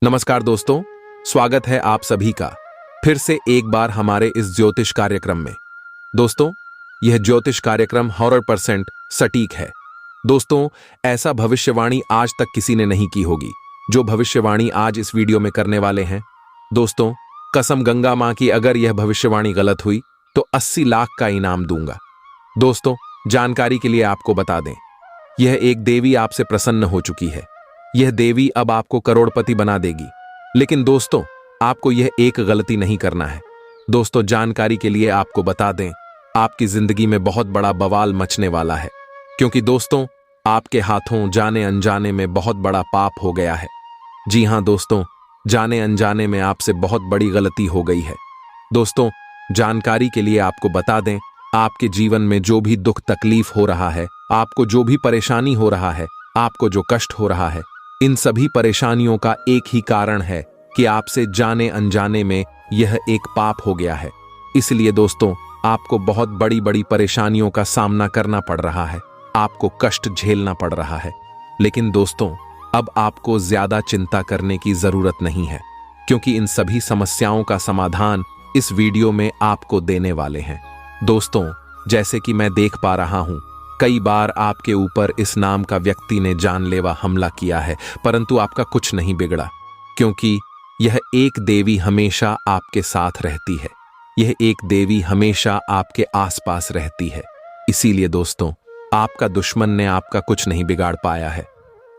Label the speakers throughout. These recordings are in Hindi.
Speaker 1: नमस्कार दोस्तों, स्वागत है आप सभी का फिर से एक बार हमारे इस ज्योतिष कार्यक्रम में। दोस्तों, यह ज्योतिष कार्यक्रम 100% सटीक है। दोस्तों, ऐसा भविष्यवाणी आज तक किसी ने नहीं की होगी जो भविष्यवाणी आज इस वीडियो में करने वाले हैं। दोस्तों, कसम गंगा मां की, अगर यह भविष्यवाणी गलत हुई तो 80 लाख का इनाम दूंगा। दोस्तों, जानकारी के लिए आपको बता दें, यह एक देवी आपसे प्रसन्न हो चुकी है। यह देवी अब आपको करोड़पति बना देगी। लेकिन दोस्तों, आपको यह एक गलती नहीं करना है। दोस्तों, जानकारी के लिए आपको बता दें, आपकी जिंदगी में बहुत बड़ा बवाल मचने वाला है, क्योंकि दोस्तों, आपके हाथों जाने अनजाने में बहुत बड़ा पाप हो गया है। जी हां दोस्तों, जाने अनजाने में आपसे बहुत बड़ी गलती हो गई है। दोस्तों, जानकारी के लिए आपको बता दें, आपके जीवन में जो भी दुख तकलीफ हो रहा है, आपको जो भी परेशानी हो रहा है, आपको जो कष्ट हो रहा है, इन सभी परेशानियों का एक ही कारण है कि आपसे जाने अनजाने में यह एक पाप हो गया है। इसलिए दोस्तों, आपको बहुत बड़ी बड़ी परेशानियों का सामना करना पड़ रहा है, आपको कष्ट झेलना पड़ रहा है। लेकिन दोस्तों, अब आपको ज्यादा चिंता करने की जरूरत नहीं है, क्योंकि इन सभी समस्याओं का समाधान इस वीडियो में आपको देने वाले हैं। दोस्तों, जैसे कि मैं देख पा रहा हूं, कई बार आपके ऊपर इस नाम का व्यक्ति ने जानलेवा हमला किया है, परंतु आपका कुछ नहीं बिगड़ा, क्योंकि यह एक देवी हमेशा आपके साथ रहती है। यह एक देवी हमेशा आपके आसपास रहती है। इसीलिए दोस्तों, आपका दुश्मन ने आपका कुछ नहीं बिगाड़ पाया है।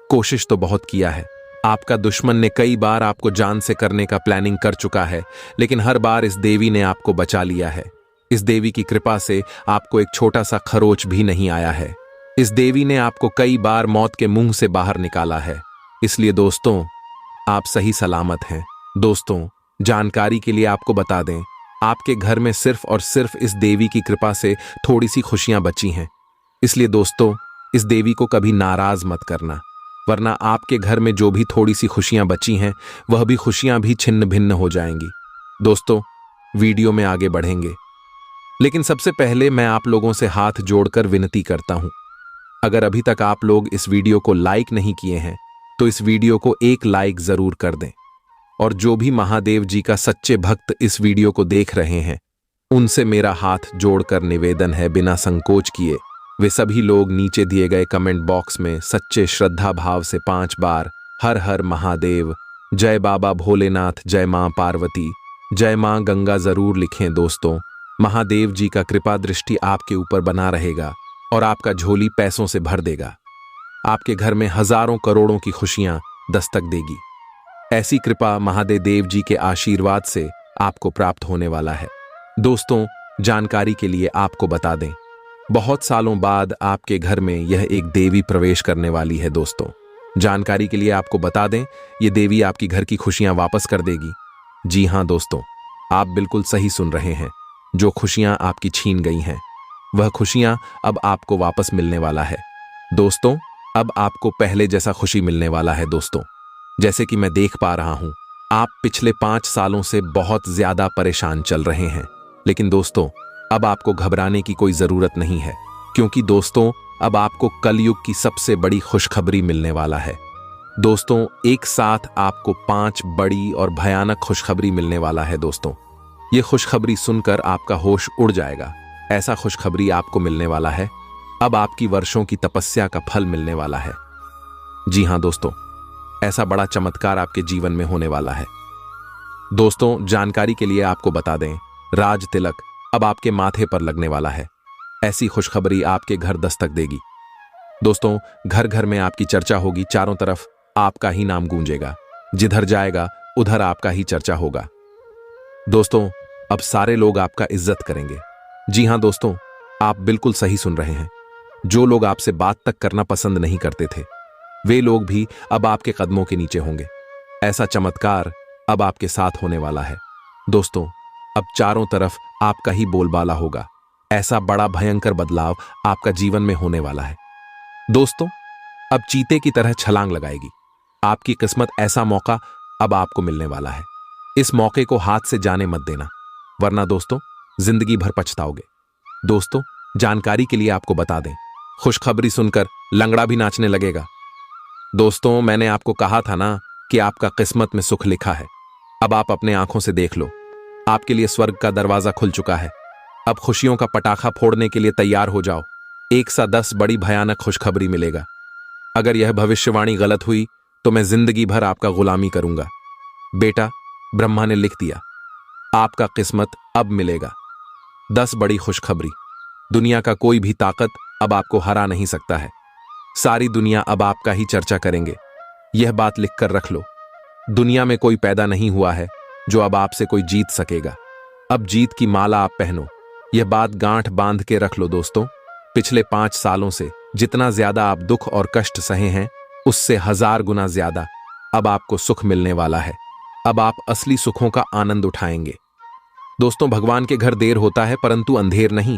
Speaker 1: कोशिश तो बहुत किया है, आपका दुश्मन ने कई बार आपको जान से करने का प्लानिंग कर चुका है, लेकिन हर बार इस देवी ने आपको बचा लिया है। इस देवी की कृपा से आपको एक छोटा सा खरोच भी नहीं आया है। इस देवी ने आपको कई बार मौत के मुंह से बाहर निकाला है। इसलिए दोस्तों, आप सही सलामत हैं। दोस्तों, जानकारी के लिए आपको बता दें, आपके घर में सिर्फ और सिर्फ इस देवी की कृपा से थोड़ी सी खुशियां बची हैं। इसलिए दोस्तों, इस देवी को कभी नाराज मत करना, वरना आपके घर में जो भी थोड़ी सी खुशियां बची हैं, वह भी खुशियां भी छिन्न भिन्न हो जाएंगी। दोस्तों, वीडियो में आगे बढ़ेंगे, लेकिन सबसे पहले मैं आप लोगों से हाथ जोड़कर विनती करता हूं, अगर अभी तक आप लोग इस वीडियो को लाइक नहीं किए हैं तो इस वीडियो को एक लाइक जरूर कर दें। और जो भी महादेव जी का सच्चे भक्त इस वीडियो को देख रहे हैं, उनसे मेरा हाथ जोड़कर निवेदन है, बिना संकोच किए वे सभी लोग नीचे दिए गए कमेंट बॉक्स में सच्चे श्रद्धा भाव से 5 बार हर हर महादेव, जय बाबा भोलेनाथ, जय मां पार्वती, जय मां गंगा जरूर लिखें। दोस्तों, महादेव जी का कृपा दृष्टि आपके ऊपर बना रहेगा और आपका झोली पैसों से भर देगा। आपके घर में हजारों करोड़ों की खुशियां दस्तक देगी। ऐसी कृपा महादेव देव जी के आशीर्वाद से आपको प्राप्त होने वाला है। दोस्तों, जानकारी के लिए आपको बता दें, बहुत सालों बाद आपके घर में यह एक देवी प्रवेश करने वाली है। दोस्तों, जानकारी के लिए आपको बता दें, यह देवी आपकी घर की खुशियां वापस कर देगी। जी हां दोस्तों, आप बिल्कुल सही सुन रहे हैं। जो खुशियां आपकी छीन गई हैं, वह खुशियां अब आपको वापस मिलने वाला है। दोस्तों, अब आपको पहले जैसा खुशी मिलने वाला है। दोस्तों, जैसे कि मैं देख पा रहा हूं, आप पिछले 5 सालों से बहुत ज्यादा परेशान चल रहे हैं। लेकिन दोस्तों, अब आपको घबराने की कोई जरूरत नहीं है, क्योंकि दोस्तों, अब आपको कलयुग की सबसे बड़ी खुशखबरी मिलने वाला है। दोस्तों, एक साथ आपको 5 बड़ी और भयानक खुशखबरी मिलने वाला है। दोस्तों, यह खुशखबरी सुनकर आपका होश उड़ जाएगा। ऐसा खुशखबरी आपको मिलने वाला है, अब आपकी वर्षों की तपस्या का फल मिलने वाला है। जी हां दोस्तों, ऐसा बड़ा चमत्कार आपके जीवन में होने वाला है। दोस्तों, जानकारी के लिए आपको बता दें, राज तिलक अब आपके माथे पर लगने वाला है। ऐसी खुशखबरी आपके घर दस्तक देगी। दोस्तों, घर घर में आपकी चर्चा होगी, चारों तरफ आपका ही नाम गूंजेगा, जिधर जाएगा उधर आपका ही चर्चा होगा। दोस्तों, अब सारे लोग आपका इज्जत करेंगे। जी हां दोस्तों, आप बिल्कुल सही सुन रहे हैं। जो लोग आपसे बात तक करना पसंद नहीं करते थे, वे लोग भी अब आपके कदमों के नीचे होंगे। ऐसा चमत्कार अब आपके साथ होने वाला है। दोस्तों, अब चारों तरफ आपका ही बोलबाला होगा। ऐसा बड़ा भयंकर बदलाव आपका जीवन में होने वाला है। दोस्तों, अब चीते की तरह छलांग लगाएगी। आपकी किस्मत, ऐसा मौका अब आपको मिलने वाला है। इस मौके को हाथ से जाने मत देना, वरना दोस्तों, जिंदगी भर पछताओगे। दोस्तों, जानकारी के लिए आपको बता दें, खुशखबरी सुनकर लंगड़ा भी नाचने लगेगा। दोस्तों, मैंने आपको कहा था ना कि आपका किस्मत में सुख लिखा है। अब आप अपने आंखों से देख लो, आपके लिए स्वर्ग का दरवाजा खुल चुका है। अब खुशियों का पटाखा फोड़ने के लिए तैयार हो जाओ। 1 सा 10 बड़ी भयानक खुशखबरी मिलेगा। अगर यह भविष्यवाणी गलत हुई तो मैं जिंदगी भर आपका गुलामी करूंगा। बेटा, ब्रह्मा ने लिख दिया, आपका किस्मत अब मिलेगा। 10 बड़ी खुशखबरी। दुनिया का कोई भी ताकत अब आपको हरा नहीं सकता है। सारी दुनिया अब आपका ही चर्चा करेंगे। यह बात लिखकर रख लो, दुनिया में कोई पैदा नहीं हुआ है जो अब आपसे कोई जीत सकेगा। अब जीत की माला आप पहनो। यह बात गांठ बांध के रख लो दोस्तों। पिछले 5 सालों से जितना ज्यादा आप दुख और कष्ट सहे हैं, उससे 1000 गुना ज्यादा अब आपको सुख मिलने वाला है। अब आप असली सुखों का आनंद उठाएंगे। दोस्तों, भगवान के घर देर होता है परंतु अंधेर नहीं।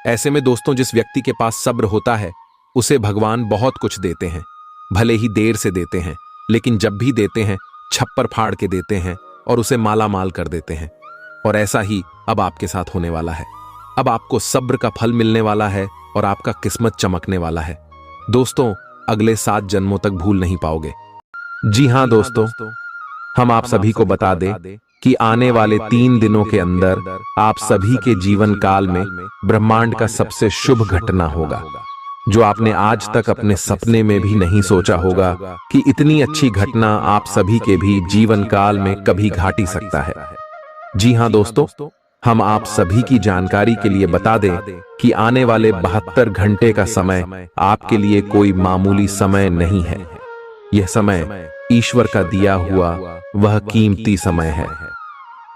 Speaker 1: ऐसे में दोस्तों, जिस व्यक्ति के पास सब्र होता है उसे भगवान बहुत कुछ देते हैं। भले ही देर से देते हैं, लेकिन जब भी देते हैं छप्पर फाड़ के देते हैं और उसे माला माल कर देते हैं। और ऐसा ही अब आपके साथ होने वाला है। अब आपको सब्र का फल मिलने वाला है और आपका किस्मत चमकने वाला है। दोस्तों, अगले 7 जन्मों तक भूल नहीं पाओगे। जी हां दोस्तों, हम आप सभी को बता दें कि आने वाले 3 दिनों के अंदर आप सभी के जीवन काल में ब्रह्मांड का सबसे शुभ घटना होगा, जो आपने आज तक अपने सपने में भी नहीं सोचा होगा कि इतनी अच्छी घटना आप सभी के भी जीवन काल में कभी घाटी सकता है। जी हां दोस्तों, हम आप सभी की जानकारी के लिए बता दें कि आने वाले 72 घंटे का समय आपके लिए कोई मामूली समय नहीं है। यह समय ईश्वर का दिया हुआ वह कीमती समय है,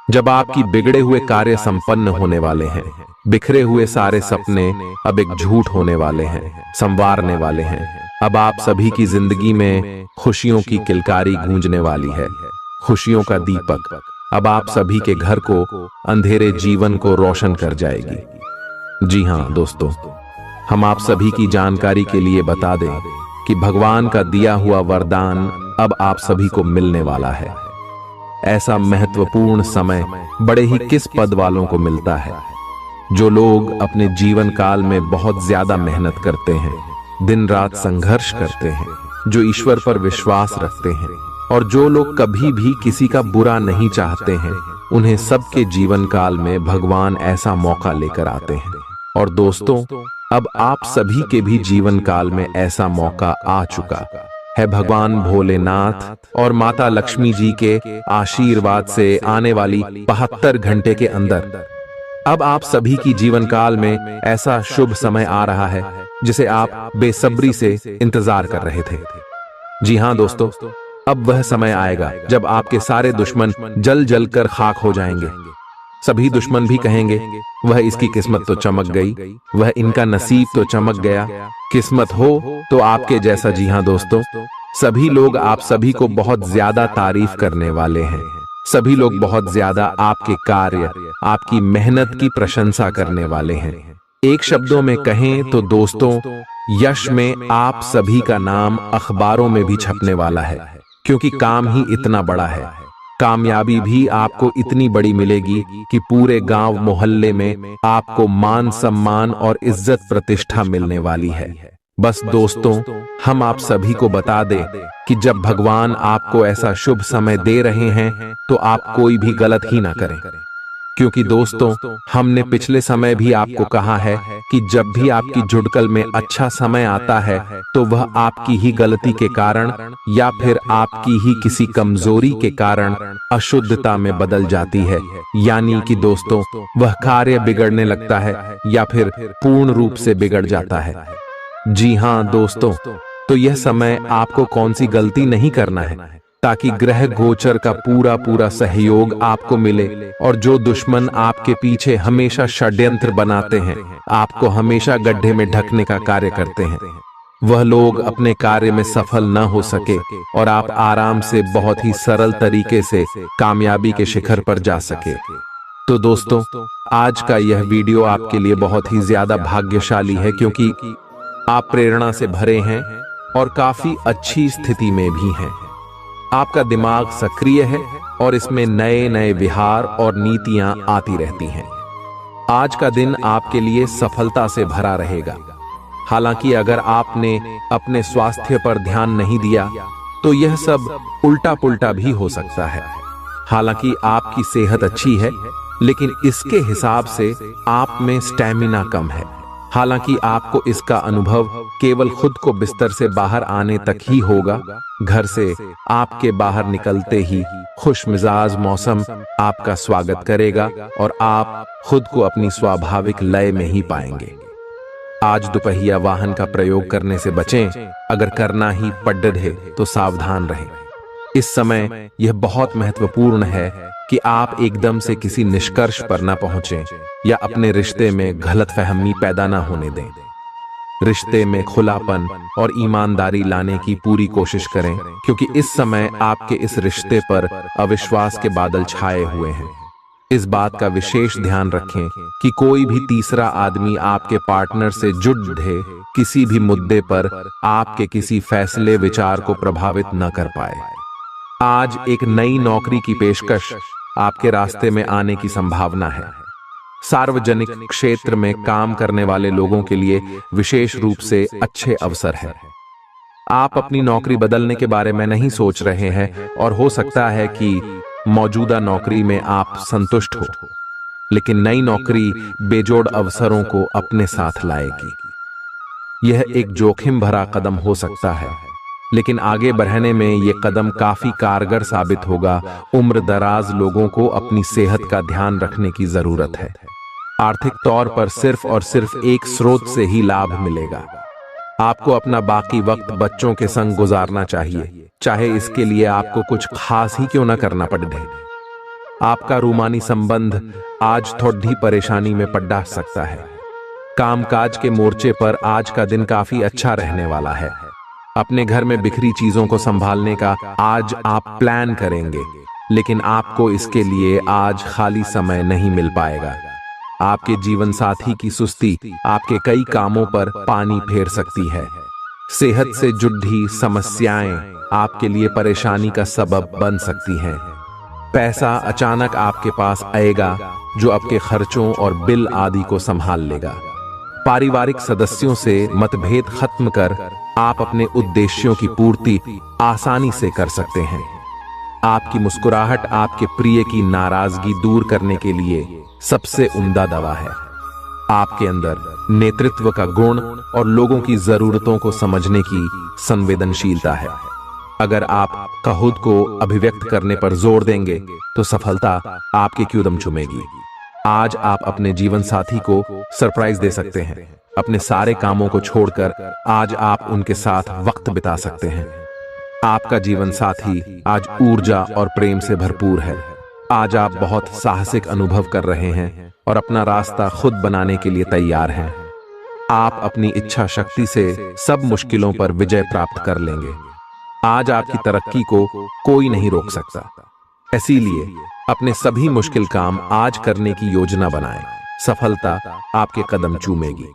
Speaker 1: जब आपकी बिगड़े हुए कार्य संपन्न होने वाले हैं। बिखरे हुए सारे सपने अब एक झूठ होने वाले हैं, संवारने वाले हैं। अब आप सभी की जिंदगी में खुशियों की किलकारी गूंजने वाली है। खुशियों का दीपक अब आप सभी के घर को, अंधेरे जीवन को रोशन कर जाएगी। जी हां दोस्तों, हम आप सभी की जानकारी के लिए बता दें कि भगवान का दिया हुआ वरदान अब आप सभी को मिलने वाला है। ऐसा महत्वपूर्ण समय बड़े ही किस पद वालों को मिलता है, जो लोग अपने जीवन काल में बहुत ज्यादा मेहनत करते हैं, दिन रात संघर्ष करते हैं, जो ईश्वर पर विश्वास रखते हैं और जो लोग कभी भी किसी का बुरा नहीं चाहते हैं। उन्हें सबके जीवन काल में भगवान ऐसा मौका लेकर आते हैं। और दोस्तों, अब आप सभी के भी जीवन काल में ऐसा मौका आ चुका है। भगवान भोलेनाथ और माता लक्ष्मी जी के आशीर्वाद से आने वाली 72 घंटे के अंदर अब आप सभी की जीवन काल में ऐसा शुभ समय आ रहा है जिसे आप बेसब्री से इंतजार कर रहे थे। जी हां दोस्तों, अब वह समय आएगा जब आपके सारे दुश्मन जल जल कर खाक हो जाएंगे। सभी दुश्मन भी कहेंगे, वह इसकी किस्मत तो चमक गई, वह इनका नसीब तो चमक गया। किस्मत हो तो आपके जैसा। जी हां दोस्तों, सभी लोग आप सभी को बहुत ज्यादा तारीफ करने वाले हैं। सभी लोग बहुत ज्यादा आपके कार्य, आपकी मेहनत की प्रशंसा करने वाले हैं। एक शब्दों में कहें तो दोस्तों, यश में आप सभी का नाम अखबारों में भी छपने वाला है, क्योंकि काम ही इतना बड़ा है। कामयाबी भी आपको इतनी बड़ी मिलेगी कि पूरे गांव मोहल्ले में आपको मान सम्मान और इज्जत प्रतिष्ठा मिलने वाली है। बस दोस्तों, हम आप सभी को बता दें कि जब भगवान आपको ऐसा शुभ समय दे रहे हैं तो आप कोई भी गलत ही ना करें, क्योंकि दोस्तों, हमने पिछले समय भी आपको कहा है कि जब भी आपकी जुड़कल में अच्छा समय आता है तो वह आपकी ही गलती के कारण या फिर आपकी ही किसी कमजोरी के कारण अशुद्धता में बदल जाती है। यानी कि दोस्तों, वह कार्य बिगड़ने लगता है या फिर पूर्ण रूप से बिगड़ जाता है। जी हां दोस्तों, तो यह समय आपको कौन सी गलती नहीं करना है, ताकि ग्रह गोचर का पूरा पूरा सहयोग आपको मिले। और जो दुश्मन आपके पीछे हमेशा षड्यंत्र बनाते हैं, आपको हमेशा गड्ढे में ढकने का कार्य करते हैं, वह लोग अपने कार्य में सफल न हो सके और आप आराम से बहुत ही सरल तरीके से कामयाबी के शिखर पर जा सके। तो दोस्तों, आज का यह वीडियो आपके लिए बहुत ही ज्यादा भाग्यशाली है, क्योंकि आप प्रेरणा से भरे हैं और काफी अच्छी स्थिति में भी हैं। आपका दिमाग सक्रिय है और इसमें नए नए विहार और नीतियां आती रहती हैं। आज का दिन आपके लिए सफलता से भरा रहेगा। हालांकि अगर आपने अपने स्वास्थ्य पर ध्यान नहीं दिया तो यह सब उल्टा पुल्टा भी हो सकता है। हालांकि आपकी सेहत अच्छी है, लेकिन इसके हिसाब से आप में स्टैमिना कम है। हालांकि आपको इसका अनुभव केवल खुद को बिस्तर से बाहर आने तक ही होगा। घर से आपके बाहर निकलते ही खुशमिजाज मौसम आपका स्वागत करेगा और आप खुद को अपनी स्वाभाविक लय में ही पाएंगे। आज दुपहिया वाहन का प्रयोग करने से बचें। अगर करना ही पड़े तो सावधान रहें। इस समय यह बहुत महत्वपूर्ण है कि आप एकदम से किसी निष्कर्ष पर न पहुंचें या अपने रिश्ते में गलतफहमी पैदा न होने दें। रिश्ते में खुलापन और ईमानदारी लाने की पूरी कोशिश करें, क्योंकि इस समय आपके इस रिश्ते पर अविश्वास के बादल छाए हुए हैं। इस बात का विशेष ध्यान रखें कि कोई भी तीसरा आदमी आपके पार्टनर से जुड़े किसी भी मुद्दे पर आपके किसी फैसले विचार को प्रभावित न कर पाए। आज एक नई नौकरी की पेशकश आपके रास्ते में आने की संभावना है। सार्वजनिक क्षेत्र में काम करने वाले लोगों के लिए विशेष रूप से अच्छे अवसर है। आप अपनी नौकरी बदलने के बारे में नहीं सोच रहे हैं और हो सकता है कि मौजूदा नौकरी में आप संतुष्ट हो, लेकिन नई नौकरी बेजोड़ अवसरों को अपने साथ लाएगी। यह एक जोखिम भरा कदम हो सकता है, लेकिन आगे बढ़ने में यह कदम काफी कारगर साबित होगा। उम्र दराज लोगों को अपनी सेहत का ध्यान रखने की जरूरत है। आर्थिक तौर पर सिर्फ और सिर्फ एक स्रोत से ही लाभ मिलेगा। आपको अपना बाकी वक्त बच्चों के संग गुजारना चाहिए, चाहे इसके लिए आपको कुछ खास ही क्यों न करना पड़े। आपका रूमानी संबंध आज थोड़ी परेशानी में पड़ सकता है। कामकाज के मोर्चे पर आज का दिन काफी अच्छा रहने वाला है। अपने घर में बिखरी चीजों को संभालने का आज आप प्लान करेंगे, लेकिन आपको इसके लिए आज खाली समय नहीं मिल पाएगा। आपके जीवन साथी की सुस्ती आपके कई कामों पर पानी फेर सकती है। सेहत से जुड़ी समस्याएं आपके लिए परेशानी का सबब बन सकती हैं। पैसा अचानक आपके पास आएगा जो आपके खर्चों और बिल आदि को संभाल लेगा। पारिवारिक सदस्यों से मतभेद खत्म कर आप अपने उद्देश्यों की पूर्ति आसानी से कर सकते हैं। आपकी मुस्कुराहट आपके प्रिय की नाराजगी दूर करने के लिए सबसे उम्दा दवा है। आपके अंदर नेतृत्व का गुण और लोगों की जरूरतों को समझने की संवेदनशीलता है। अगर आप खुद को अभिव्यक्त करने पर जोर देंगे तो सफलता आपके कदम चूमेगी। आज आप अपने जीवन साथी को सरप्राइज दे सकते हैं। अपने सारे कामों को छोड़कर आज आप उनके साथ वक्त बिता सकते हैं। आपका जीवन साथी आज ऊर्जा और प्रेम से भरपूर है। आज आप बहुत साहसिक अनुभव कर रहे हैं और अपना रास्ता खुद बनाने के लिए तैयार हैं। आप अपनी इच्छा शक्ति से सब मुश्किलों पर विजय प्राप्त कर लेंगे। आज आपकी तरक्की को कोई नहीं रोक सकता। इसीलिए अपने सभी मुश्किल काम आज करने की योजना बनाएं। सफलता आपके कदम चूमेगी।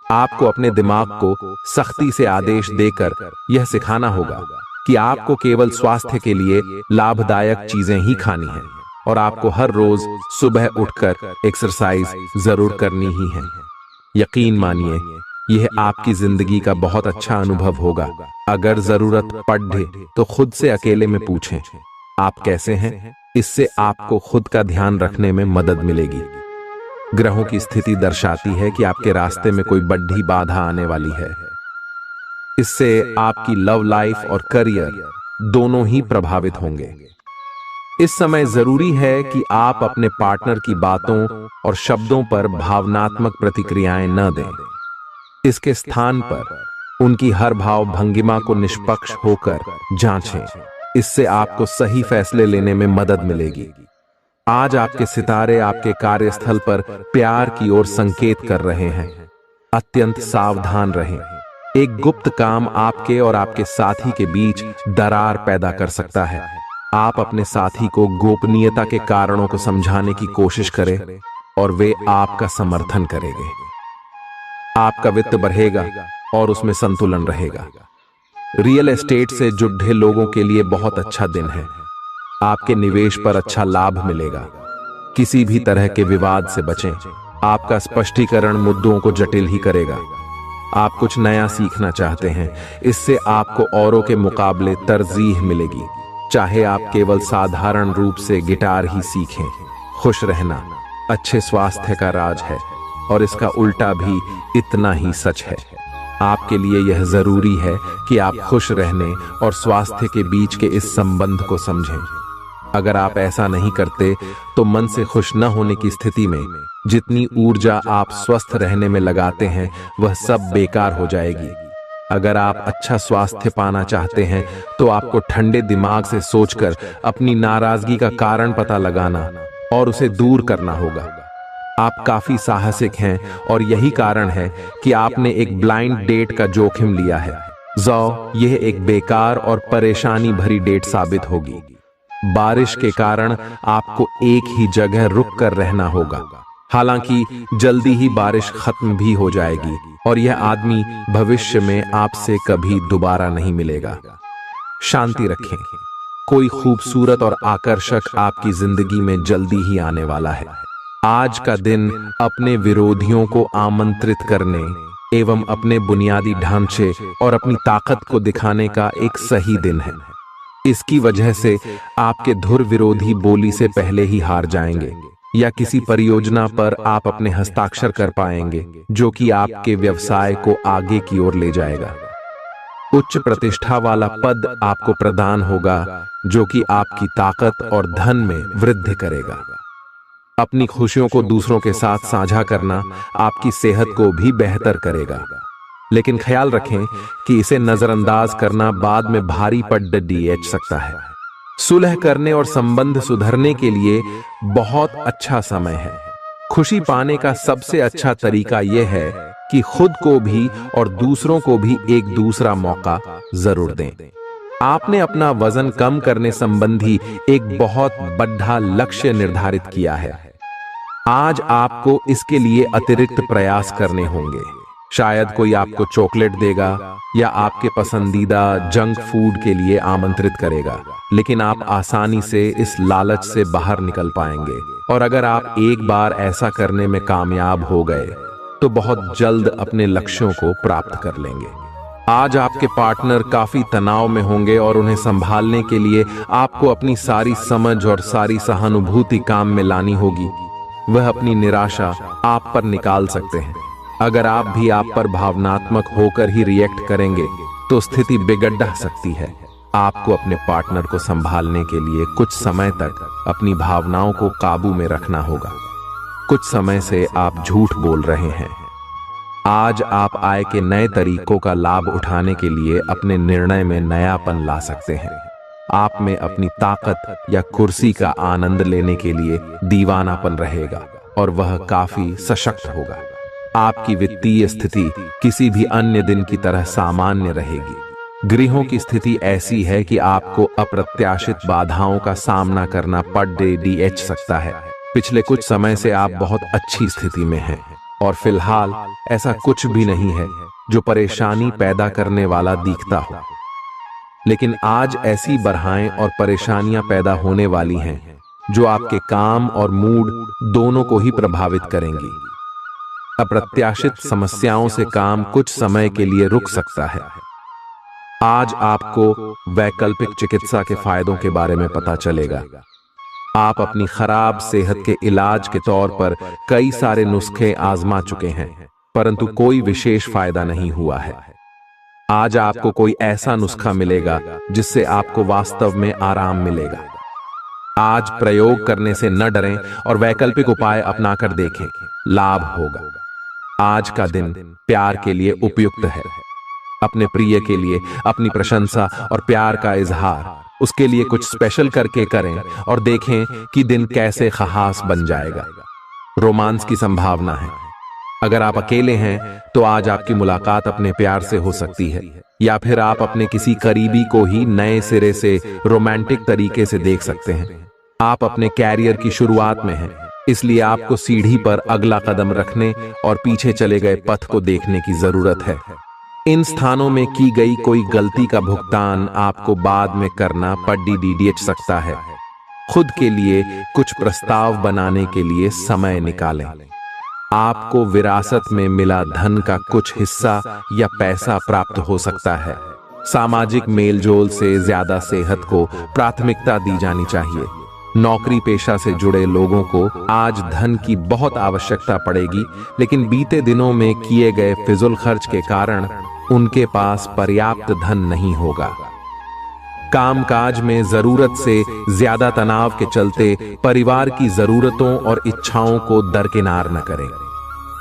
Speaker 1: आपको अपने दिमाग को सख्ती से आदेश देकर यह सिखाना होगा कि आपको केवल स्वास्थ्य के लिए लाभदायक चीजें ही खानी हैं और आपको हर रोज सुबह उठकर एक्सरसाइज जरूर करनी ही है। यकीन मानिए, यह आपकी जिंदगी का बहुत अच्छा अनुभव होगा। अगर जरूरत पड़े तो खुद से अकेले में पूछें, आप कैसे हैं? इससे आपको खुद का ध्यान रखने में मदद मिलेगी। ग्रहों की स्थिति दर्शाती है कि आपके रास्ते में कोई बड़ी बाधा आने वाली है। इससे आपकी लव लाइफ और करियर दोनों ही प्रभावित होंगे। इस समय जरूरी है कि आप अपने पार्टनर की बातों और शब्दों पर भावनात्मक प्रतिक्रियाएं न दें। इसके स्थान पर उनकी हर भाव भंगिमा को निष्पक्ष होकर जांचें। इससे आपको सही फैसले लेने में मदद मिलेगी। आज आपके सितारे आपके कार्यस्थल पर प्यार की ओर संकेत कर रहे हैं। अत्यंत सावधान रहें। एक गुप्त काम आपके और आपके साथी के बीच दरार पैदा कर सकता है। आप अपने साथी को गोपनीयता के कारणों को समझाने की कोशिश करें और वे आपका समर्थन करेंगे। आपका वित्त बढ़ेगा और उसमें संतुलन रहेगा। रियल एस्टेट से जुड़े लोगों के लिए बहुत अच्छा दिन है। आपके निवेश पर अच्छा लाभ मिलेगा। किसी भी तरह के विवाद से बचें। आपका स्पष्टीकरण मुद्दों को जटिल ही करेगा। आप कुछ नया सीखना चाहते हैं, इससे आपको औरों के मुकाबले तरजीह मिलेगी। चाहे आप केवल साधारण रूप से गिटार ही सीखें। खुश रहना अच्छे स्वास्थ्य का राज है और इसका उल्टा भी इतना ही सच है। आपके लिए यह जरूरी है कि आप खुश रहने और स्वास्थ्य के बीच के इस संबंध को समझें। अगर आप ऐसा नहीं करते तो मन से खुश न होने की स्थिति में जितनी ऊर्जा आप स्वस्थ रहने में लगाते हैं वह सब बेकार हो जाएगी। अगर आप अच्छा स्वास्थ्य पाना चाहते हैं तो आपको ठंडे दिमाग से सोचकर अपनी नाराजगी का कारण पता लगाना और उसे दूर करना होगा। आप काफी साहसिक हैं और यही कारण है कि आपने एक ब्लाइंड डेट का जोखिम लिया है। यह एक बेकार और परेशानी भरी डेट साबित होगी। बारिश के कारण आपको एक ही जगह रुक कर रहना होगा। हालांकि जल्दी ही बारिश खत्म भी हो जाएगी और यह आदमी भविष्य में आपसे कभी दोबारा नहीं मिलेगा। शांति रखें। कोई खूबसूरत और आकर्षक आपकी जिंदगी में जल्दी ही आने वाला है। आज का दिन अपने विरोधियों को आमंत्रित करने एवं अपने बुनियादी ढांचे और अपनी ताकत को दिखाने का एक सही दिन है। इसकी वजह से आपके धुर विरोधी बोली से पहले ही हार जाएंगे या किसी परियोजना पर आप अपने हस्ताक्षर कर पाएंगे जो कि आपके व्यवसाय को आगे की ओर ले जाएगा। उच्च प्रतिष्ठा वाला पद आपको प्रदान होगा जो कि आपकी ताकत और धन में वृद्धि करेगा। अपनी खुशियों को दूसरों के साथ साझा करना आपकी सेहत को भी बेहतर करेगा, लेकिन ख्याल रखें कि इसे नजरअंदाज करना बाद में भारी पड़ सकता है। सुलह करने और संबंध सुधरने के लिए बहुत अच्छा समय है। खुशी पाने का सबसे अच्छा तरीका यह है कि खुद को भी और दूसरों को भी एक दूसरा मौका जरूर दें। आपने अपना वजन कम करने संबंधी एक बहुत बड़ा लक्ष्य निर्धारित किया है। आज आपको इसके लिए अतिरिक्त प्रयास करने होंगे। शायद कोई आपको चॉकलेट देगा या आपके पसंदीदा जंक फूड के लिए आमंत्रित करेगा, लेकिन आप आसानी से इस लालच से बाहर निकल पाएंगे। और अगर आप एक बार ऐसा करने में कामयाब हो गए तो बहुत जल्द अपने लक्ष्यों को प्राप्त कर लेंगे। आज आपके पार्टनर काफी तनाव में होंगे और उन्हें संभालने के लिए आपको अपनी सारी समझ और सारी सहानुभूति काम में लानी होगी। वह अपनी निराशा आप पर निकाल सकते हैं। अगर आप भी आप पर भावनात्मक होकर ही रिएक्ट करेंगे तो स्थिति बिगड़ सकती है। आपको अपने पार्टनर को संभालने के लिए कुछ समय तक अपनी भावनाओं को काबू में रखना होगा। कुछ समय से आप झूठ बोल रहे हैं। आज आप आय के नए तरीकों का लाभ उठाने के लिए अपने निर्णय में नयापन ला सकते हैं। आप में अपनी ताकत या कुर्सी का आनंद लेने के लिए दीवानापन रहेगा और वह काफी सशक्त होगा। आपकी वित्तीय स्थिति किसी भी अन्य दिन की तरह सामान्य रहेगी। गृहों की स्थिति ऐसी है कि आपको अप्रत्याशित बाधाओं का सामना करना पड़ सकता है। पिछले कुछ समय से आप बहुत अच्छी स्थिति में हैं और फिलहाल ऐसा कुछ भी नहीं है जो परेशानी पैदा करने वाला दिखता हो, लेकिन आज ऐसी बरहाएं और परेशानियां पैदा होने वाली हैं जो आपके काम और मूड दोनों को ही प्रभावित करेंगी। अप्रत्याशित समस्याओं से काम कुछ समय के लिए रुक सकता है। आज आपको वैकल्पिक चिकित्सा के फायदों के बारे में पता चलेगा। आप अपनी खराब सेहत के इलाज के तौर पर कई सारे नुस्खे आजमा चुके हैं, परंतु कोई विशेष फायदा नहीं हुआ है। आज आपको कोई ऐसा नुस्खा मिलेगा जिससे आपको वास्तव में आराम मिलेगा। आज प्रयोग करने से न डरें और वैकल्पिक उपाय अपनाकर देखें, लाभ होगा। आज का दिन प्यार के लिए उपयुक्त है। अपने प्रिय के लिए अपनी प्रशंसा और प्यार का इजहार उसके लिए कुछ स्पेशल करके करें और देखें कि दिन कैसे खास बन जाएगा। रोमांस की संभावना है। अगर आप अकेले हैं तो आज आपकी मुलाकात अपने प्यार से हो सकती है, या फिर आप अपने किसी करीबी को ही नए सिरे से रोमांटिक तरीके से देख सकते हैं। आप अपने कैरियर की शुरुआत में हैं, इसलिए आपको सीढ़ी पर अगला कदम रखने और पीछे चले गए पथ को देखने की जरूरत है। इन स्थानों में की गई कोई गलती का भुगतान आपको बाद में करना पड़ सकता है। खुद के लिए कुछ प्रस्ताव बनाने के लिए समय निकालें। आपको विरासत में मिला धन का कुछ हिस्सा या पैसा प्राप्त हो सकता है। सामाजिक मेलजोल से ज्यादा सेहत को प्राथमिकता दी जानी चाहिए। नौकरी पेशा से जुड़े लोगों को आज धन की बहुत आवश्यकता पड़ेगी, लेकिन बीते दिनों में किए गए फिजूल खर्च के कारण उनके पास पर्याप्त धन नहीं होगा। कामकाज में जरूरत से ज्यादा तनाव के चलते परिवार की जरूरतों और इच्छाओं को दरकिनार न करें।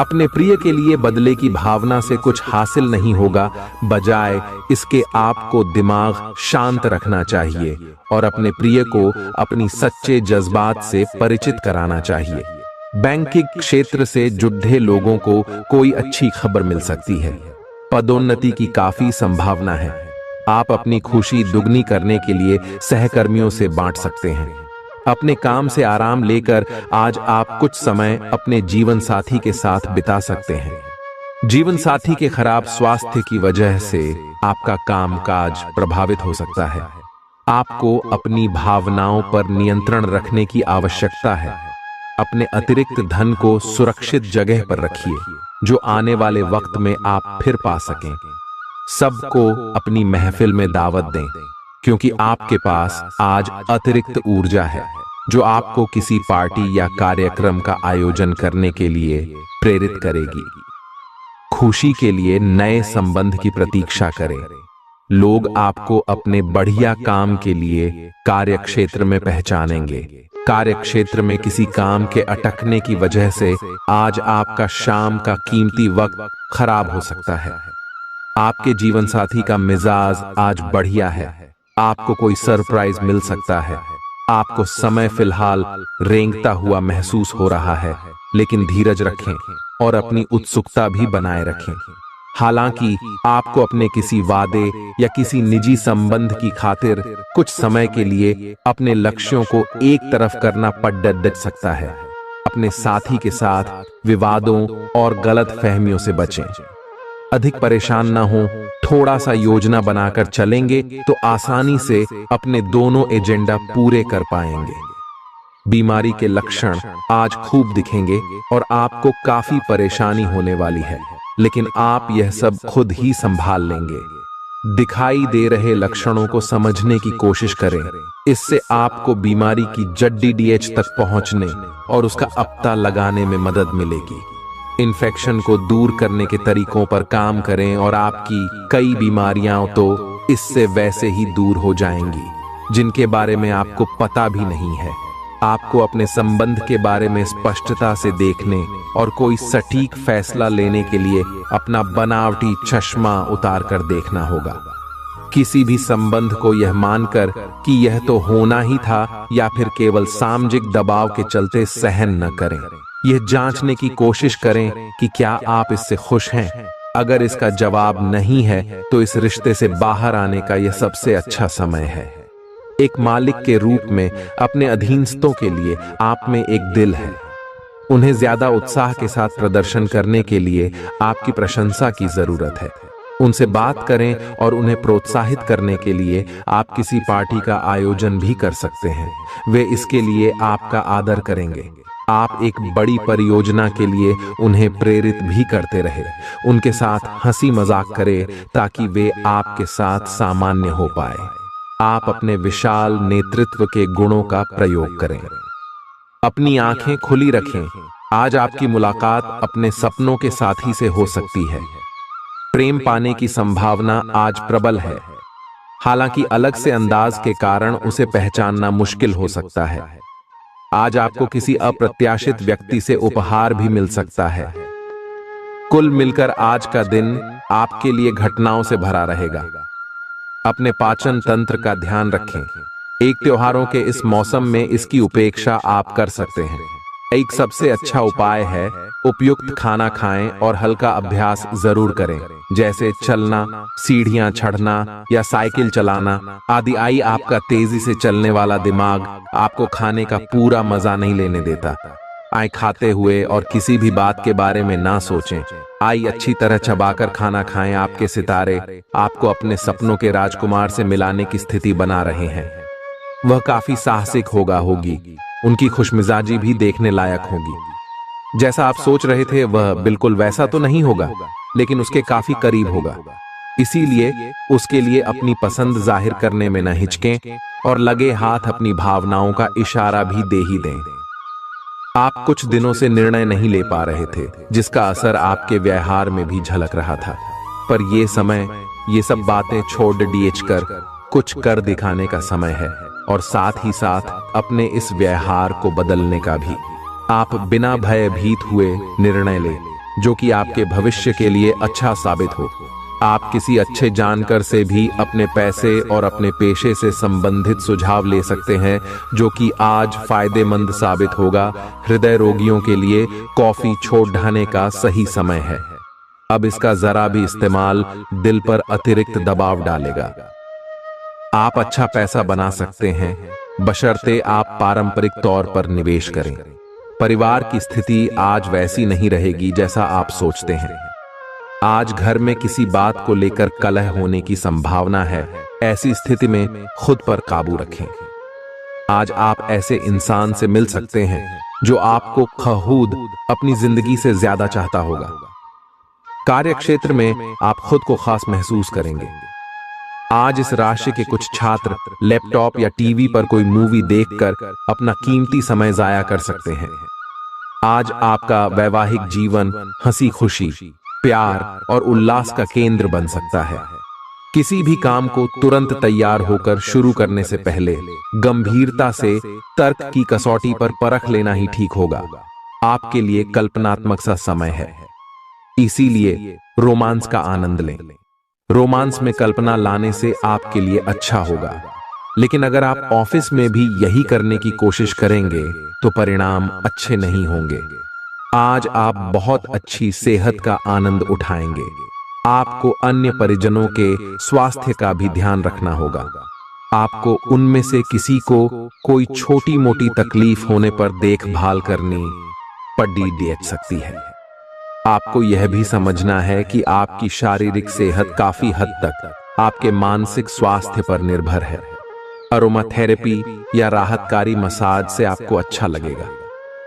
Speaker 1: अपने प्रिय के लिए बदले की भावना से कुछ हासिल नहीं होगा, बजाय इसके आपको दिमाग शांत रखना चाहिए और अपने प्रिय को अपनी सच्चे जज्बात से परिचित कराना चाहिए। बैंकिंग क्षेत्र से जुड़े लोगों को कोई अच्छी खबर मिल सकती है। पदोन्नति की काफी संभावना है। आप अपनी खुशी दुगनी करने के लिए सहकर्मियों से बांट सकते हैं। अपने काम से आराम लेकर आज आप कुछ समय अपने जीवन साथी के साथ बिता सकते हैं। जीवन साथी के खराब स्वास्थ्य की वजह से आपका कामकाज प्रभावित हो सकता है। आपको अपनी भावनाओं पर नियंत्रण रखने की आवश्यकता है। अपने अतिरिक्त धन को सुरक्षित जगह पर रखिए, जो आने वाले वक्त में आप फिर पा सकें। सबको अपनी महफिल में दावत दें, क्योंकि आपके पास आज अतिरिक्त ऊर्जा है जो आपको किसी पार्टी या कार्यक्रम का आयोजन करने के लिए प्रेरित करेगी। खुशी के लिए नए संबंध की प्रतीक्षा करें। लोग आपको अपने बढ़िया काम के लिए कार्यक्षेत्र में पहचानेंगे। कार्यक्षेत्र में किसी काम के अटकने की वजह से आज आपका शाम का कीमती वक्त खराब हो सकता है। आपके जीवन साथी का मिजाज आज बढ़िया है। आपको कोई सरप्राइज मिल सकता है। आपको समय फिलहाल रेंगता हुआ महसूस हो रहा है, लेकिन धीरज रखें और अपनी उत्सुकता भी बनाए रखें। हालांकि आपको अपने किसी वादे या किसी निजी संबंध की खातिर कुछ समय के लिए अपने लक्ष्यों को एक तरफ करना पड़ सकता है। अपने साथी के साथ विवादों और गलत फहमियों से बचें। अधिक परेशान ना हो, थोड़ा सा योजना बनाकर चलेंगे तो आसानी से अपने दोनों एजेंडा पूरे कर पाएंगे। बीमारी के लक्षण आज खूब दिखेंगे और आपको काफी परेशानी होने वाली है, लेकिन आप यह सब खुद ही संभाल लेंगे। दिखाई दे रहे लक्षणों को समझने की कोशिश करें। इससे आपको बीमारी की जड्डी डीएच तक पहुंचने और उसका पता लगाने में मदद मिलेगी। इन्फेक्शन को दूर करने के तरीकों पर काम करें और आपकी कई बीमारियां तो इससे वैसे ही दूर हो जाएंगी, जिनके बारे में आपको पता भी नहीं है। आपको अपने संबंध के बारे में स्पष्टता से देखने और कोई सटीक फैसला लेने के लिए अपना बनावटी चश्मा उतार कर देखना होगा। किसी भी संबंध को यह मानकर कि यह तो होना ही था या फिर केवल सामाजिक दबाव के चलते सहन न करें। यह जांचने की कोशिश करें कि क्या आप इससे खुश हैं। अगर इसका जवाब नहीं है तो इस रिश्ते से बाहर आने का यह सबसे अच्छा समय है। एक मालिक के रूप में अपने अधीनस्थों के लिए आप में एक दिल है। उन्हें ज्यादा उत्साह के साथ प्रदर्शन करने के लिए आपकी प्रशंसा की जरूरत है। उनसे बात करें और उन्हें प्रोत्साहित करने के लिए आप किसी पार्टी का आयोजन भी कर सकते हैं। वे इसके लिए आपका आदर करेंगे। आप एक बड़ी परियोजना के लिए उन्हें प्रेरित भी करते रहे। उनके साथ हंसी मजाक करें ताकि वे आपके साथ सामान्य हो पाए। आप अपने विशाल नेतृत्व के गुणों का प्रयोग करें। अपनी आंखें खुली रखें। आज आपकी मुलाकात अपने सपनों के साथी से हो सकती है। प्रेम पाने की संभावना आज प्रबल है, हालांकि अलग से अंदाज के कारण उसे पहचानना मुश्किल हो सकता है। आज आपको किसी अप्रत्याशित व्यक्ति से उपहार भी मिल सकता है। कुल मिलकर आज का दिन आपके लिए घटनाओं से भरा रहेगा। अपने पाचन तंत्र का ध्यान रखें। एक त्योहारों के इस मौसम में इसकी उपेक्षा आप कर सकते हैं। एक सबसे अच्छा उपाय है उपयुक्त खाना खाएं और हल्का अभ्यास जरूर करें, जैसे चलना, सीढ़ियां चढ़ना या साइकिल चलाना आदि। आई आपका तेजी से चलने वाला दिमाग आपको खाने का पूरा मजा नहीं लेने देता। आई खाते हुए और किसी भी बात के बारे में ना सोचें। आई अच्छी तरह चबाकर खाना खाएं। आपके सितारे आपको अपने सपनों के राजकुमार से मिलाने की स्थिति बना रहे हैं। वह काफी साहसिक होगी। उनकी खुशमिजाजी भी देखने लायक होगी। जैसा आप सोच रहे थे वह बिल्कुल वैसा तो नहीं होगा, लेकिन उसके काफी करीब होगा। इसीलिए उसके लिए अपनी पसंद जाहिर करने में न हिचकें और लगे हाथ अपनी भावनाओं का इशारा भी दे ही दें। आप कुछ दिनों से निर्णय नहीं ले पा रहे थे, जिसका असर आपके व्यवहार में भी झलक रहा था। पर ये समय, ये सब बातें छोड़ डीएच कर कुछ कर दिखाने का समय है, और साथ ही साथ अपने इस व्यवहार को बदलने का भी। आप बिना भयभीत हुए निर्णय लें, जो कि आपके भविष्य के लिए अच्छा साबित हो। आप किसी अच्छे जानकार से भी अपने पैसे और अपने पेशे से संबंधित सुझाव ले सकते हैं, जो कि आज फायदेमंद साबित होगा। हृदय रोगियों के लिए कॉफी छोड़ देने का सही समय है। अब इसका जरा भी इस्तेमाल दिल पर अतिरिक्त दबाव डालेगा। आप अच्छा पैसा बना सकते हैं, बशर्ते आप पारंपरिक तौर पर निवेश करें। परिवार की स्थिति आज वैसी नहीं रहेगी जैसा आप सोचते हैं। आज घर में किसी बात को लेकर कलह होने की संभावना है। ऐसी स्थिति में खुद पर काबू रखें। आज आप ऐसे इंसान से मिल सकते हैं जो आपको खुद अपनी जिंदगी से ज्यादा चाहता होगा। कार्य क्षेत्र में आप खुद को खास महसूस करेंगे। आज इस राशि के कुछ छात्र लैपटॉप या टीवी पर कोई मूवी देखकर अपना कीमती समय जाया कर सकते हैं। आज आपका वैवाहिक जीवन हंसी खुशी, प्यार और उल्लास का केंद्र बन सकता है। किसी भी काम को तुरंत तैयार होकर शुरू करने से पहले गंभीरता से तर्क की कसौटी पर परख लेना ही ठीक होगा। आपके लिए कल्पनात्मक सा समय है, इसीलिए रोमांस का आनंद लें। रोमांस में कल्पना लाने से आपके लिए अच्छा होगा, लेकिन अगर आप ऑफिस में भी यही करने की कोशिश करेंगे तो परिणाम अच्छे नहीं होंगे। आज आप बहुत अच्छी सेहत का आनंद उठाएंगे। आपको अन्य परिजनों के स्वास्थ्य का भी ध्यान रखना होगा। आपको उनमें से किसी को कोई छोटी मोटी तकलीफ होने पर देखभाल करनी पड़ सकती है। आपको यह भी समझना है कि आपकी शारीरिक सेहत काफी हद तक आपके मानसिक स्वास्थ्य पर निर्भर है। अरोमा थेरेपी या राहतकारी मसाज से आपको अच्छा लगेगा।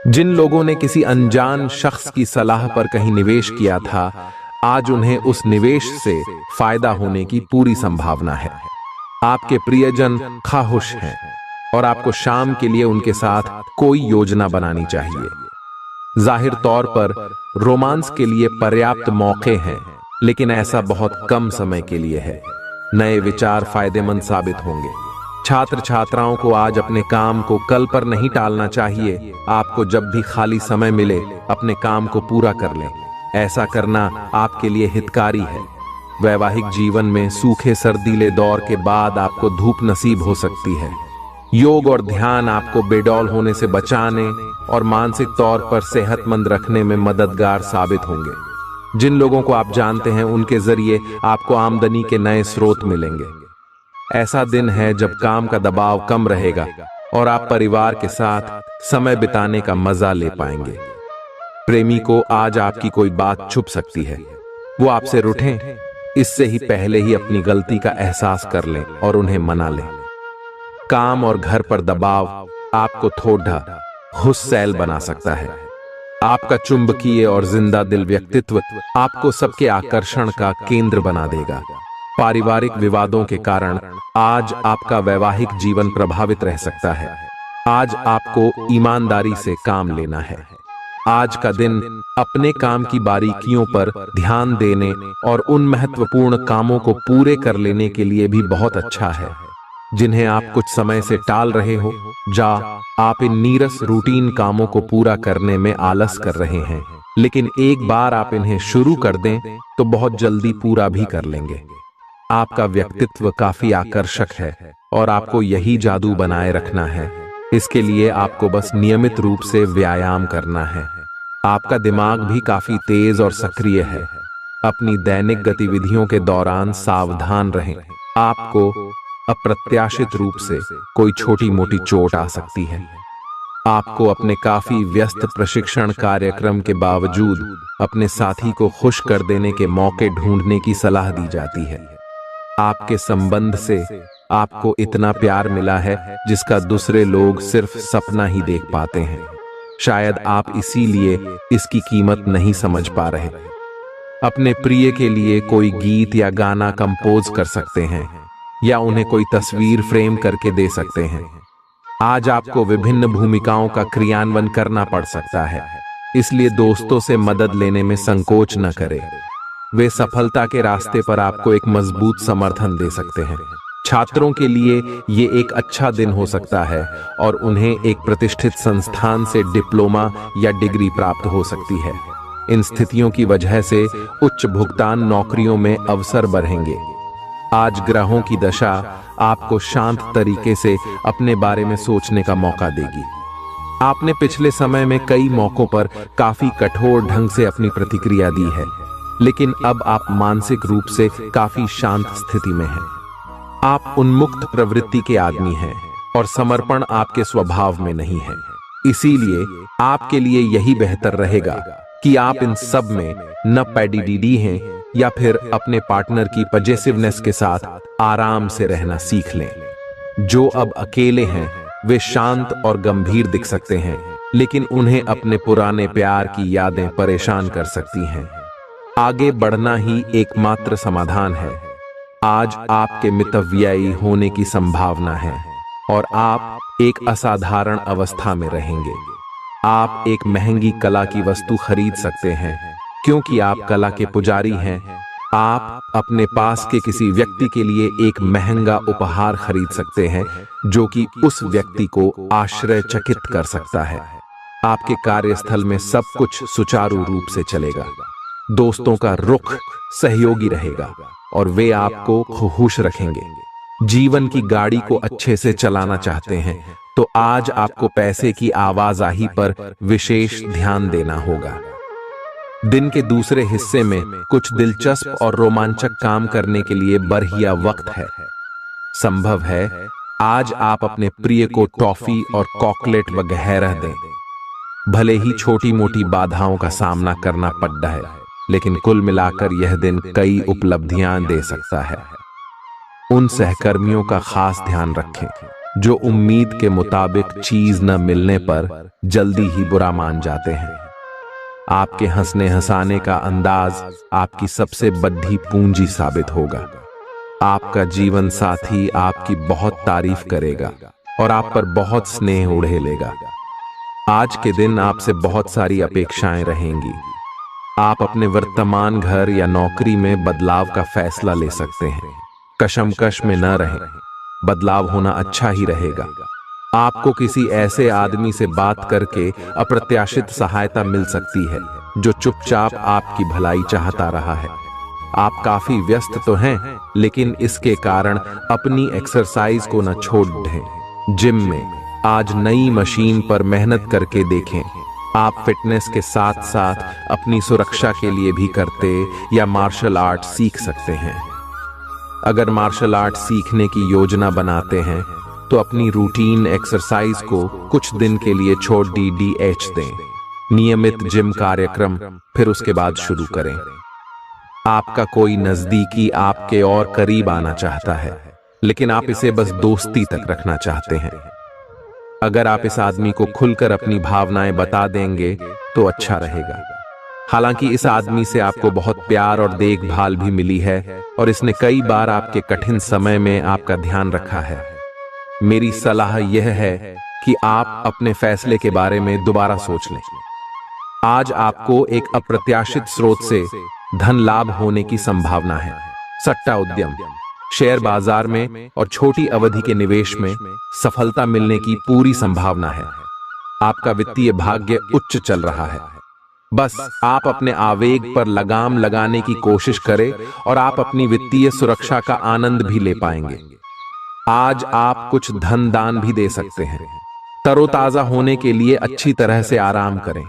Speaker 1: जिन लोगों ने किसी अनजान शख्स की सलाह पर कहीं निवेश किया था, आज उन्हें उस निवेश से फायदा होने की पूरी संभावना है। आपके प्रियजन खाहुश हैं और आपको शाम के लिए उनके साथ कोई योजना बनानी चाहिए। जाहिर तौर पर रोमांस के लिए पर्याप्त मौके हैं, लेकिन ऐसा बहुत कम समय के लिए है। नए विचार फायदेमंद साबित होंगे। छात्र छात्राओं को आज अपने काम को कल पर नहीं टालना चाहिए। आपको जब भी खाली समय मिले अपने काम को पूरा कर लें। ऐसा करना आपके लिए हितकारी है। वैवाहिक जीवन में सूखे सर्दीले दौर के बाद आपको धूप नसीब हो सकती है। योग और ध्यान आपको बेडौल होने से बचाने और मानसिक तौर पर सेहतमंद रखने में मददगार साबित होंगे। जिन लोगों को आप जानते हैं उनके जरिए आपको आमदनी के नए स्रोत मिलेंगे। ऐसा दिन है जब काम का दबाव कम रहेगा और आप परिवार के साथ समय बिताने का मजा ले पाएंगे। प्रेमी को आज आपकी कोई बात छुप सकती है। वो आपसे रूठें, इससे ही पहले ही अपनी गलती का एहसास कर लें और उन्हें मना लें। काम और घर पर दबाव आपको थोड़ा हुस्सैल बना सकता है। आपका चुंबकीय और जिंदा दिल व्यक्तित्व आपको सबके आकर्षण का केंद्र बना देगा। पारिवारिक विवादों के कारण आज आपका वैवाहिक जीवन प्रभावित रह सकता है। आज आपको ईमानदारी से काम लेना है। आज का दिन अपने काम की बारीकियों पर ध्यान देने और उन महत्वपूर्ण कामों को पूरे कर लेने के लिए भी बहुत अच्छा है जिन्हें आप कुछ समय से टाल रहे हो। आप इन नीरस रूटीन कामों को पूरा करने में आलस कर रहे हैं, लेकिन एक बार आप इन्हें शुरू कर दें तो बहुत जल्दी पूरा भी कर लेंगे। आपका व्यक्तित्व काफी आकर्षक है और आपको यही जादू बनाए रखना है। इसके लिए आपको बस नियमित रूप से व्यायाम करना है। आपका दिमाग भी काफी तेज और सक्रिय है। अपनी दैनिक गतिविधियों के दौरान सावधान रहें। आपको अप्रत्याशित रूप से कोई छोटी मोटी चोट आ सकती है। आपको अपने काफी व्यस्त प्रशिक्षण कार्यक्रम के बावजूद अपने साथी को खुश कर देने के मौके ढूंढने की सलाह दी जाती है। आपके संबंध से आपको इतना प्यार मिला है जिसका दूसरे लोग सिर्फ सपना ही देख पाते हैं। शायद आप इसीलिए इसकी कीमत नहीं समझ पा रहे। अपने प्रिय के लिए कोई गीत या गाना कंपोज कर सकते हैं या उन्हें कोई तस्वीर फ्रेम करके दे सकते हैं। आज आपको विभिन्न भूमिकाओं का क्रियान्वयन करना पड़ सकता है, इसलिए दोस्तों से मदद लेने में संकोच न करें। वे सफलता के रास्ते पर आपको एक मजबूत समर्थन दे सकते हैं। छात्रों के लिए ये एक अच्छा दिन हो सकता है और उन्हें एक प्रतिष्ठित संस्थान से डिप्लोमा या डिग्री प्राप्त हो सकती है। इन स्थितियों की वजह से उच्च भुगतान नौकरियों में अवसर बढ़ेंगे। आज ग्रहों की दशा आपको शांत तरीके से अपने बारे में सोचने का मौका देगी। आपने पिछले समय में कई मौकों पर काफी कठोर ढंग से अपनी प्रतिक्रिया दी है, लेकिन अब आप मानसिक रूप से काफी शांत स्थिति में हैं। आप उन्मुक्त प्रवृत्ति के आदमी हैं और समर्पण आपके स्वभाव में नहीं है। इसीलिए आपके लिए यही बेहतर रहेगा कि आप इन सब में न पैडीडीडी हैं या फिर अपने पार्टनर की पजेसिवनेस के साथ आराम से रहना सीख लें। जो अब अकेले हैं वे शांत और गंभीर दिख सकते हैं, लेकिन उन्हें अपने पुराने प्यार की यादें परेशान कर सकती हैं। आगे बढ़ना ही एकमात्र समाधान है। आज आपके मितव्ययी होने की संभावना है और आप एक असाधारण अवस्था में रहेंगे। आप एक महंगी कला की वस्तु खरीद सकते हैं क्योंकि आप कला के पुजारी हैं। आप अपने पास के किसी व्यक्ति के लिए एक महंगा उपहार खरीद सकते हैं जो कि उस व्यक्ति को आश्चर्यचकित कर सकता है। आपके कार्यस्थल में सब कुछ सुचारू रूप से चलेगा। दोस्तों का रुख सहयोगी रहेगा और वे आपको खुश रखेंगे। जीवन की गाड़ी को अच्छे से चलाना चाहते हैं तो आज आपको पैसे की आवाजाही पर विशेष ध्यान देना होगा। दिन के दूसरे हिस्से में कुछ दिलचस्प और रोमांचक काम करने के लिए बढ़िया वक्त है। संभव है आज आप अपने प्रिय को टॉफी और चॉकलेट वगैरह दें। भले ही छोटी मोटी बाधाओं का सामना करना पड़ता है, लेकिन कुल मिलाकर यह दिन कई उपलब्धियां दे सकता है। उन सहकर्मियों का खास ध्यान रखें जो उम्मीद के मुताबिक चीज न मिलने पर जल्दी ही बुरा मान जाते हैं। आपके हंसने हंसाने का अंदाज आपकी सबसे बड़ी पूंजी साबित होगा। आपका जीवन साथी आपकी बहुत तारीफ करेगा और आप पर बहुत स्नेह उड़ेलेगा। आज के दिन आपसे बहुत सारी अपेक्षाएं रहेंगी। आप अपने वर्तमान घर या नौकरी में बदलाव का फैसला ले सकते हैं। कशमकश में न रहें, बदलाव होना अच्छा ही रहेगा। आपको किसी ऐसे आदमी से बात करके अप्रत्याशित सहायता मिल सकती है जो चुपचाप आपकी भलाई चाहता रहा है। आप काफी व्यस्त तो हैं, लेकिन इसके कारण अपनी एक्सरसाइज को न छोड़ दें। जिम में आज नई मशीन पर मेहनत करके देखें। आप फिटनेस के साथ साथ अपनी सुरक्षा के लिए भी करते या मार्शल आर्ट सीख सकते हैं। अगर मार्शल आर्ट सीखने की योजना बनाते हैं तो अपनी रूटीन एक्सरसाइज को कुछ दिन के लिए छोड़ DDH दें। नियमित जिम कार्यक्रम फिर उसके बाद शुरू करें। आपका कोई नजदीकी आपके और करीब आना चाहता है, लेकिन आप इसे बस दोस्ती तक रखना चाहते हैं। अगर आप इस आदमी को खुलकर अपनी भावनाएं बता देंगे तो अच्छा रहेगा। हालांकि इस आदमी से आपको बहुत प्यार और देखभाल भी मिली है और इसने कई बार आपके कठिन समय में आपका ध्यान रखा है। मेरी सलाह यह है कि आप अपने फैसले के बारे में दोबारा सोच लें। आज आपको एक अप्रत्याशित स्रोत से धन लाभ होने की संभावना है। सट्टा उद्यम, शेयर बाजार में और छोटी अवधि के निवेश में सफलता मिलने की पूरी संभावना है। आपका वित्तीय भाग्य उच्च चल रहा है। बस आप अपने आवेग पर लगाम लगाने की कोशिश करें और आप अपनी वित्तीय सुरक्षा का आनंद भी ले पाएंगे। आज आप कुछ धन दान भी दे सकते हैं। तरोताजा होने के लिए अच्छी तरह से आराम करें।